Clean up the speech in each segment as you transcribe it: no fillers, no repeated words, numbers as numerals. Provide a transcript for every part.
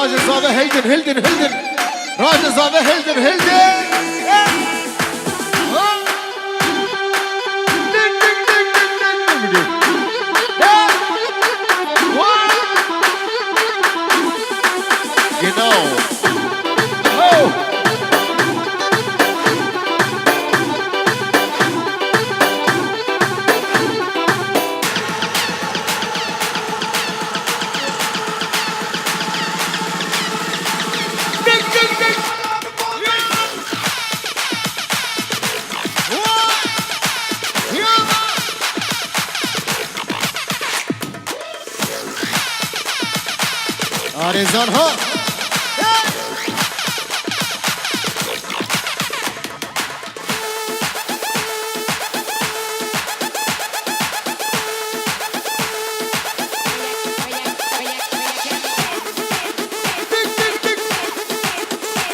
Rajan Zava, Hilden. Rajan Zava, Hilden. Genau. Oh. Arezan ha.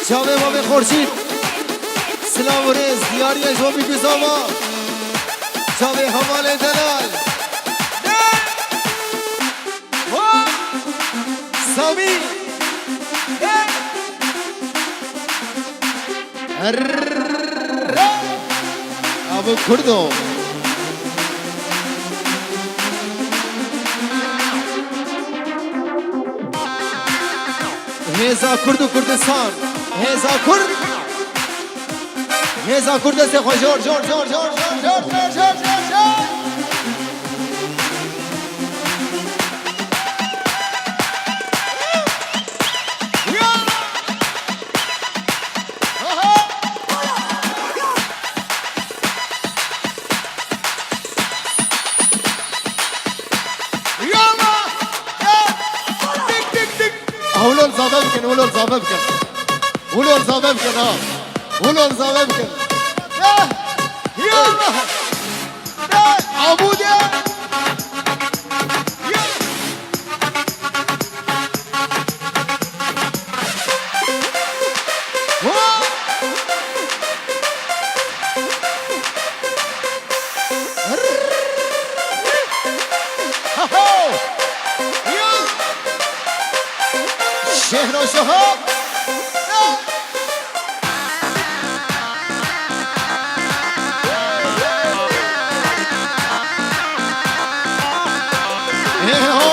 Şave Baba Khorshid Selam ve rez diyariye Jobi Güzava Şave Havale Delal Sami Abu Kurdo Heza Kurdu Kurdistan Heza Kurdu se khoj jor ولو الزبابكن ولو الزبابكن يلا عبودي شهر وشهاب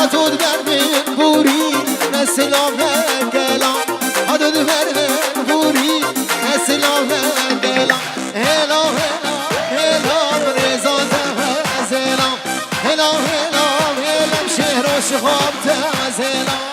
هاتود برمین بوری نسلام گلام هاتود برمین بوری نسلام گلام هلام رزا زلام هلام شهر و شهاب تزلام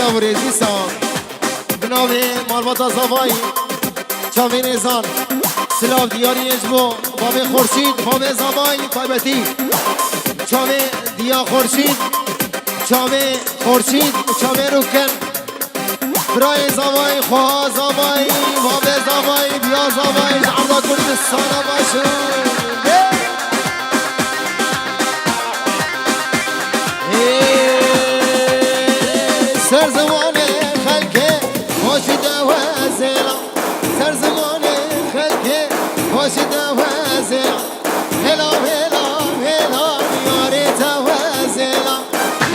سلام و ریزی سام بناوی مالباتا زوایی چاوی نیزان سلام دیاری اجبو بابی خورشید بابی زوایی تایبتی چاوی دیا خورشید چاوی خورشید چاوی روکن برای زوایی خواه زوایی بابی زوایی بیا زوایی جعبا کردستان باشون سر زمان خلقه باشده و زیرا سر زمان خلقه باشده و زیرا هلا هلا هلا یاریتا و زیرا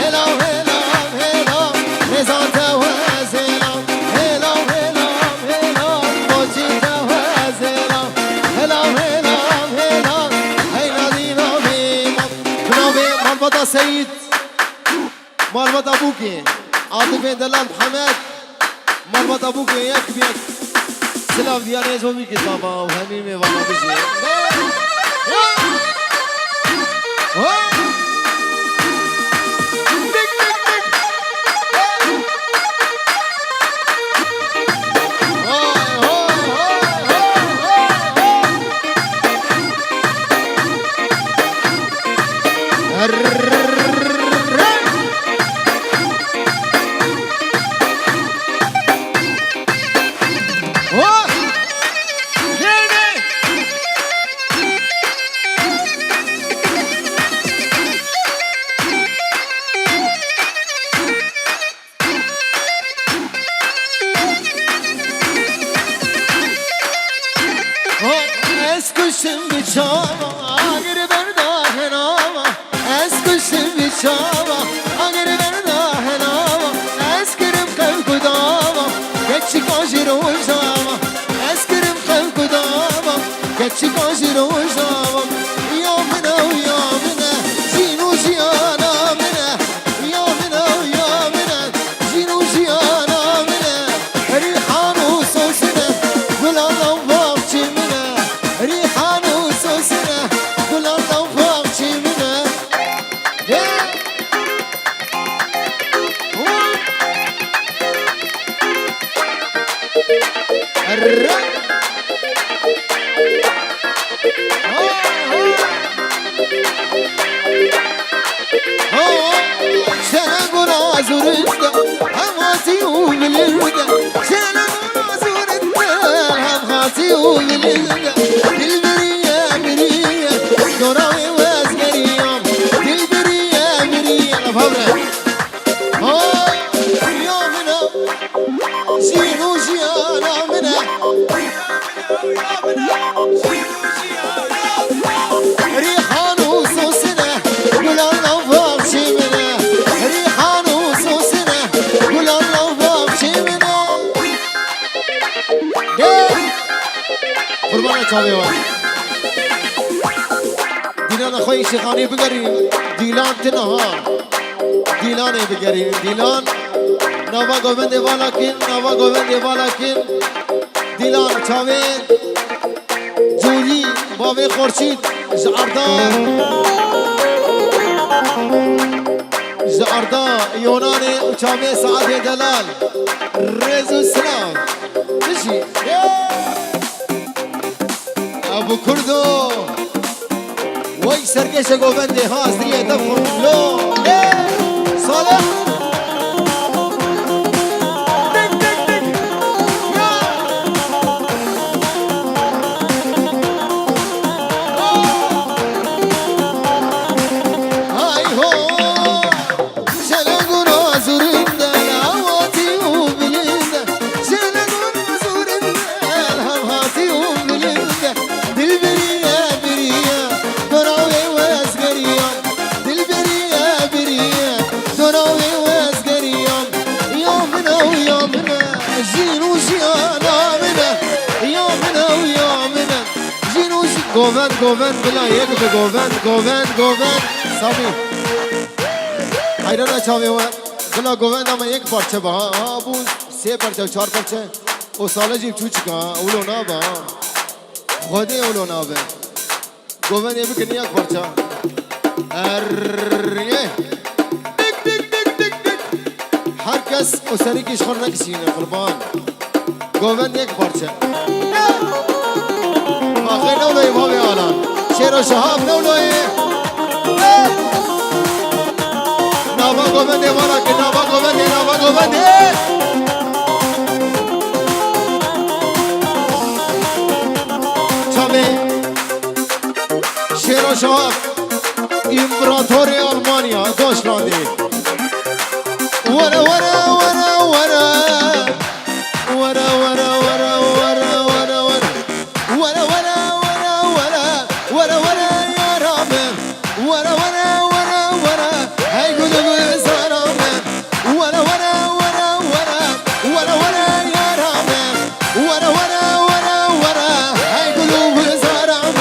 هلا هلا هلا رزانتا و زیرا هلا هلا هلا باشده و زیرا هلا هلا هلا هینا دینا بیمم بنابه مربطه سید مربط ابوكي عاطف دلال محمد مربط ابوكي ياك بيك سلام ديانيز وميكي بابا وهميمي بابا بشي Eskuşum bir çava, agir verda henava. Eskuşum bir çava, agir verda henava. Eskirim kavkudava, geçi kajir ojava. Eskirim kavkudava, geçi kajir ojava. Yamina yamina, jinu jiyana mina. Yamina yamina, jinu jiyana mina. Rihanu sosina, gulallam vakti mina. ريحانو سوسنا كل الله فاقشي منا شنقول عزورنا هماتي وبالرقة شنقول عزورنا هماتي وبالرقة دوراوي واسقريام دلبريا مريا فورا يومنا زينو زيانا منا ريحانو صوصنا قول الله فاقشي منا ريحانو صوصنا قول الله فاقشي منا قربانا تابعوا دیلان خوی شیخانی بگریم دیلان تنها دیلانه بگریم دیلان نوا گوبند والا کن نوا گوبند والا کن دیلان چاوه جولی باوی خورشید زعردا یونانه چاوه سعد دلال رزو سلام بشی ابو کردو وای سرکش گوبنده هاست دیگه دفعه لو صالح های هو شلگون آزورنده لواتی و بلنده شلگون آزورنده همهاتی و بلنده دل بریه بریه دوراوی واسقريام دل بريا بريا دوراوي واسقريام يومنا ويومنا جينو جيانا منا يومنا ويومنا جينو جوفن گووند بلا یک به گووند سامی حیران چاوی و بلا گووند اما یک پارچه با بو 3 پارچه و 4 پارچه او ساله جیب چو چکا اولو نا با خودی اولو نا به گووند یه بکنی یک پارچه ارریه هر کس و سریکش خور نکشینه قربان گوبند یک پارچه آخه نولوی بابی آلان شیر و شهاب نولوی نابا گوبنده والا که نابا گوبنده چامه شیر و شهاب امپراتور آلمانیا دوشلاندی ورا ورا ورا ورا ورا ورا ورا ورا ورا ورا ورا ورا ورا ورا يا رب ورا ورا ورا ورا هاي قلوب سلام ورا ورا ورا ورا ورا ورا يا رب ورا ورا ورا ورا هاي قلوب سلام